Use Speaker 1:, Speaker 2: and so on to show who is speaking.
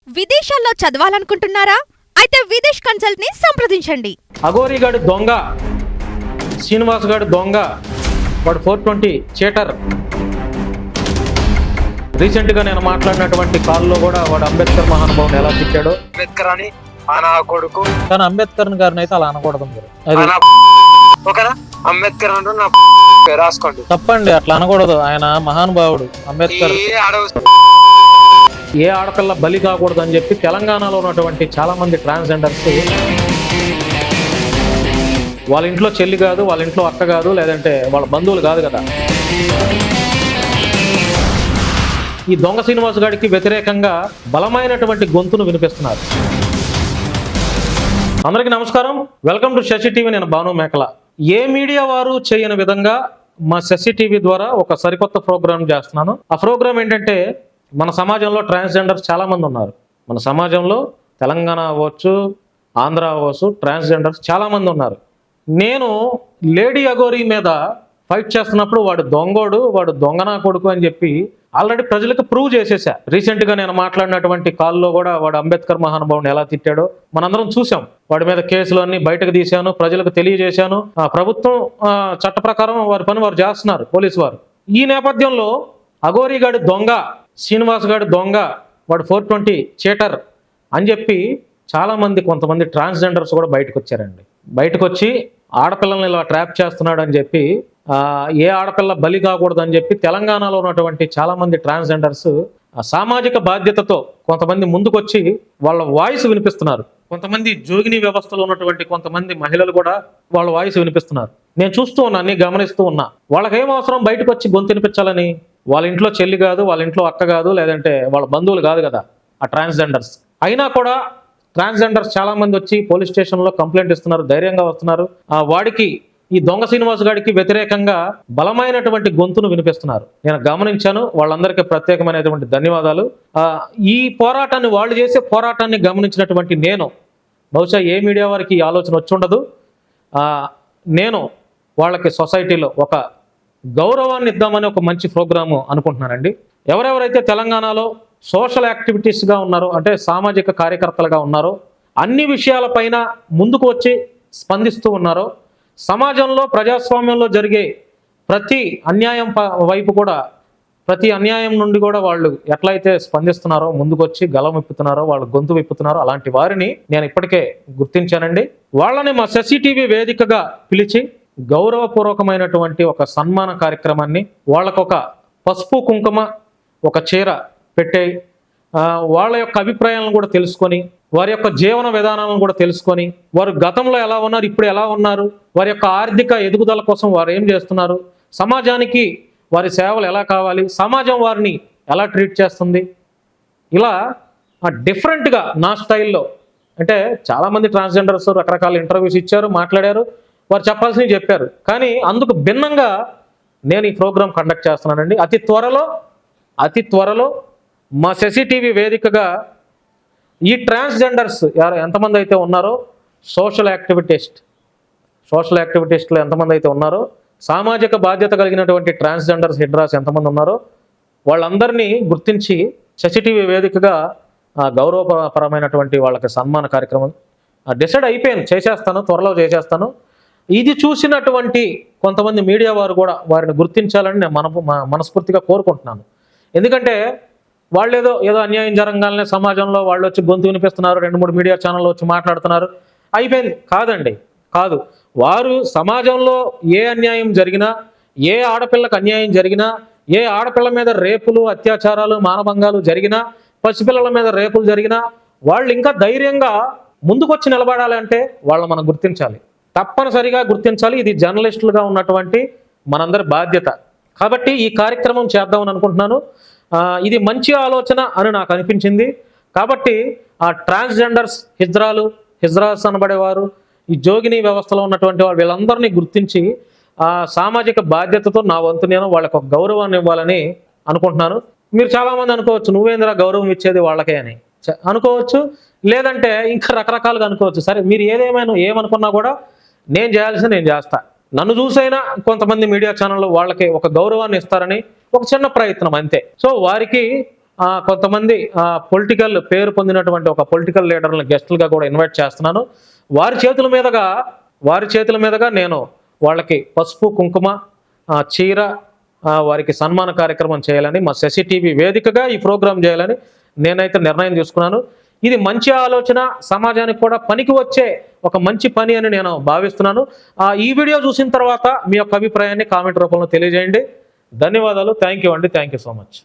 Speaker 1: విదేశాల్లో చదవాలనుకుంటున్నారా? అయితే విదేశ్ కన్సల్ట్ ని సంప్రదించండి.
Speaker 2: అఘోరిగాడు దొంగ, శ్రీనివాస్ గాడు దొంగ, వాడు 420 చీటర్. రీసెంట్ గా నేను మాట్లాడినటువంటి కాల్లో కూడా వాడు అంబేద్కర్ మహానుభావుని ఎలా తిట్టాడో,
Speaker 3: అంబేద్కర్ అని నా కొడుకు,
Speaker 2: కానీ అంబేద్కర్ గారిని అయితే అలా అనకూడదు మీరు. అది
Speaker 3: ఓకేనా? అంబేద్కర్ అంటూ నా రాసుకోండి.
Speaker 2: తప్పండి, అట్లా అనకూడదు. ఆయన మహానుభావుడు అంబేద్కర్. ఏ ఆడపిల్ల బలి కాకూడదు అని చెప్పి తెలంగాణలో ఉన్నటువంటి చాలా మంది ట్రాన్స్జెండర్స్ వాళ్ళ ఇంట్లో చెల్లి కాదు, వాళ్ళ ఇంట్లో అక్క కాదు, లేదంటే వాళ్ళ బంధువులు కాదు కదా, ఈ దొంగ శ్రీనివాస్ గారికి వ్యతిరేకంగా బలమైనటువంటి గొంతును వినిపిస్తున్నారు. అందరికీ నమస్కారం, వెల్కమ్ టు శశి టీవీ. నేను భాను మేకల. ఏ మీడియా వారు చేయని విధంగా మా శశి టీవీ ద్వారా ఒక సరికొత్త ప్రోగ్రామ్ చేస్తున్నాను. ఆ ప్రోగ్రామ్ ఏంటంటే, మన సమాజంలో ట్రాన్స్జెండర్స్ చాలా మంది ఉన్నారు. మన సమాజంలో తెలంగాణ అవ్వచ్చు, ఆంధ్ర అవ్వచ్చు, ట్రాన్స్జెండర్స్ చాలా మంది ఉన్నారు. నేను లేడీ అఘోరి మీద ఫైట్ చేస్తున్నప్పుడు వాడు దొంగోడు, వాడు దొంగనా కొడుకు అని చెప్పి ఆల్రెడీ ప్రజలకు ప్రూవ్ చేసేసా. రీసెంట్గా నేను మాట్లాడినటువంటి కాల్లో కూడా వాడు అంబేద్కర్ మహానుభావుని ఎలా తిట్టాడో మనందరం చూసాం. వాడి మీద కేసులు అన్ని బయటకు తీశాను, ప్రజలకు తెలియజేశాను. ప్రభుత్వం చట్ట ప్రకారం వారి పని వారు చేస్తున్నారు, పోలీసు వారు. ఈ నేపథ్యంలో అఘోరి గాడు దొంగ, శ్రీనివాస్ గాడు దొంగ, వాడు 420 చీటర్ అని చెప్పి చాలామంది, కొంతమంది ట్రాన్స్జెండర్స్ కూడా బయటకు వచ్చారండి. బయటకు వచ్చి ఆడపిల్లల్ని ఇలా ట్రాప్ చేస్తున్నాడు అని చెప్పి, ఏ ఆడపిల్ల బలి కాకూడదు అని చెప్పి తెలంగాణలో ఉన్నటువంటి చాలామంది ట్రాన్స్జెండర్స్ సామాజిక బాధ్యతతో కొంతమంది ముందుకొచ్చి వాళ్ళ వాయిస్ వినిపిస్తున్నారు. కొంతమంది జోగిని వ్యవస్థలో ఉన్నటువంటి కొంతమంది మహిళలు కూడా వాళ్ళ వాయిస్ వినిపిస్తున్నారు. నేను చూస్తూ ఉన్నా, అన్ని గమనిస్తూ ఉన్నా. వాళ్ళకేం అవసరం బయటకు వచ్చి గొంతు వినిపించాలని? వాళ్ళ ఇంట్లో చెల్లి కాదు, వాళ్ళ ఇంట్లో అక్క కాదు, లేదంటే వాళ్ళ బంధువులు కాదు కదా ఆ ట్రాన్స్జెండర్స్. అయినా కూడా ట్రాన్స్జెండర్స్ చాలా మంది వచ్చి పోలీస్ స్టేషన్లో కంప్లైంట్ ఇస్తున్నారు, ధైర్యంగా వస్తున్నారు. వాడికి, ఈ దొంగ శ్రీనివాస్ గాడికి వ్యతిరేకంగా బలమైనటువంటి గొంతును వినిపిస్తున్నారు. నేను గమనించాను. వాళ్ళందరికీ ప్రత్యేకమైనటువంటి ధన్యవాదాలు. ఈ పోరాటాన్ని, వాళ్ళు చేసే పోరాటాన్ని గమనించినటువంటి నేను, బహుశా ఏ మీడియా వారికి ఈ ఆలోచన వచ్చి ఉండదు. నేను వాళ్ళకి సొసైటీలో ఒక గౌరవాన్ని ఇద్దామని ఒక మంచి ప్రోగ్రాము అనుకుంటున్నానండి. ఎవరెవరైతే తెలంగాణలో సోషల్ యాక్టివిటీస్గా ఉన్నారో, అంటే సామాజిక కార్యకర్తలుగా ఉన్నారో, అన్ని విషయాలపైన ముందుకు వచ్చి స్పందిస్తూ ఉన్నారో, సమాజంలో ప్రజాస్వామ్యంలో జరిగే ప్రతి అన్యాయం వైపు కూడా, ప్రతి అన్యాయం నుండి కూడా వాళ్ళు ఎట్లయితే స్పందిస్తున్నారో, ముందుకొచ్చి గలం విప్పుతున్నారో, వాళ్ళు గొంతు విప్పుతున్నారో, అలాంటి వారిని నేను ఇప్పటికే గుర్తించానండి. వాళ్ళని మా శశి టీవీ వేదికగా పిలిచి గౌరవపూర్వకమైనటువంటి ఒక సన్మాన కార్యక్రమాన్ని, వాళ్ళకొక పసుపు కుంకుమ, ఒక చీర పెట్టే, వాళ్ళ యొక్క అభిప్రాయాలను కూడా తెలుసుకొని, వారి యొక్క జీవన విధానాలను కూడా తెలుసుకొని, వారు గతంలో ఎలా ఉన్నారు, ఇప్పుడు ఎలా ఉన్నారు, వారి యొక్క ఆర్థిక ఎదుగుదల కోసం వారు ఏం చేస్తున్నారు, సమాజానికి వారి సేవలు ఎలా కావాలి, సమాజం వారిని ఎలా ట్రీట్ చేస్తుంది, ఇలా డిఫరెంట్గా నా స్టైల్లో. అంటే చాలామంది ట్రాన్స్జెండర్స్ రకరకాల ఇంటర్వ్యూస్ ఇచ్చారు, మాట్లాడారు, వారు చెప్పాల్సినవి చెప్పారు. కానీ అందుకు భిన్నంగా నేను ఈ ప్రోగ్రాం కండక్ట్ చేస్తున్నానండి. అతి త్వరలో మా శశి టీవీ వేదికగా ఈ ట్రాన్స్జెండర్స్ ఎంతమంది అయితే ఉన్నారో, సోషల్ యాక్టివిటీస్ట్లో ఎంతమంది అయితే ఉన్నారో, సామాజిక బాధ్యత కలిగినటువంటి ట్రాన్స్జెండర్స్ హిడ్రాస్ ఎంతమంది ఉన్నారో, వాళ్ళందరినీ గుర్తించి శశి టీవీ వేదికగా గౌరవపరమైనటువంటి వాళ్ళకి సన్మాన కార్యక్రమం డిసైడ్ అయిపోయాను, చేసేస్తాను, త్వరలో చేసేస్తాను. ఇది చూసినటువంటి కొంతమంది మీడియా వారు కూడా వారిని గుర్తించాలని నేను మనస్ఫూర్తిగా కోరుకుంటున్నాను. ఎందుకంటే వాళ్ళు ఏదో అన్యాయం జరగాలనే సమాజంలో వాళ్ళు వచ్చి గొంతు వినిపిస్తున్నారు, 2-3 మీడియా ఛానళ్ళు వచ్చి మాట్లాడుతున్నారు, అయిపోయింది. కాదండి, కాదు. వారు సమాజంలో ఏ అన్యాయం జరిగినా, ఏ ఆడపిల్లకు అన్యాయం జరిగినా, ఏ ఆడపిల్ల మీద రేపులు, అత్యాచారాలు, మానభంగాలు జరిగినా, పసిపిల్లల మీద రేపులు జరిగినా, వాళ్ళు ఇంకా ధైర్యంగా ముందుకొచ్చి నిలబడాలంటే వాళ్ళు మనం గుర్తించాలి, తప్పనిసరిగా గుర్తించాలి. ఇది జర్నలిస్టులుగా ఉన్నటువంటి మనందరి బాధ్యత. కాబట్టి ఈ కార్యక్రమం చేద్దామని అనుకుంటున్నాను. ఇది మంచి ఆలోచన అని నాకు అనిపించింది. కాబట్టి ఆ ట్రాన్స్జెండర్స్, హిజ్రాస్ అనబడేవారు, ఈ జోగిని వ్యవస్థలో ఉన్నటువంటి వాళ్ళు, వీళ్ళందరినీ గుర్తించి సామాజిక బాధ్యతతో నా వంతు నేను వాళ్ళకి ఒక గౌరవాన్ని ఇవ్వాలని అనుకుంటున్నాను. మీరు చాలామంది అనుకోవచ్చు, నువ్వేంద్ర గౌరవం ఇచ్చేది వాళ్ళకే అని అనుకోవచ్చు, లేదంటే ఇంకా రకరకాలుగా అనుకోవచ్చు. సరే, మీరు ఏమనుకున్నా కూడా నేను చేయాల్సింది నేను చేస్తా. నన్ను చూసైనా కొంతమంది మీడియా ఛానళ్ళు వాళ్ళకి ఒక గౌరవాన్ని ఇస్తారని ఒక చిన్న ప్రయత్నం అంతే. సో వారికి కొంతమంది పొలిటికల్ పేరు పొందినటువంటి ఒక పొలిటికల్ లీడర్లను గెస్టులుగా కూడా ఇన్వైట్ చేస్తున్నాను. వారి చేతుల మీదుగా నేను వాళ్ళకి పసుపు కుంకుమ చీర వారికి సన్మాన కార్యక్రమం చేయాలని, మా శశి టీవీ వేదికగా ఈ ప్రోగ్రాం చేయాలని నేనైతే నిర్ణయం తీసుకున్నాను. ఇది మంచి ఆలోచన, సమాజానికి కూడా పనికి వచ్చే ఒక మంచి పని అని నేను భావిస్తున్నాను. ఈ వీడియో చూసిన తర్వాత మీ యొక్క అభిప్రాయాన్ని కామెంట్ రూపంలో తెలియజేయండి. ధన్యవాదాలు. థ్యాంక్ యూ అండి. Thank you so much.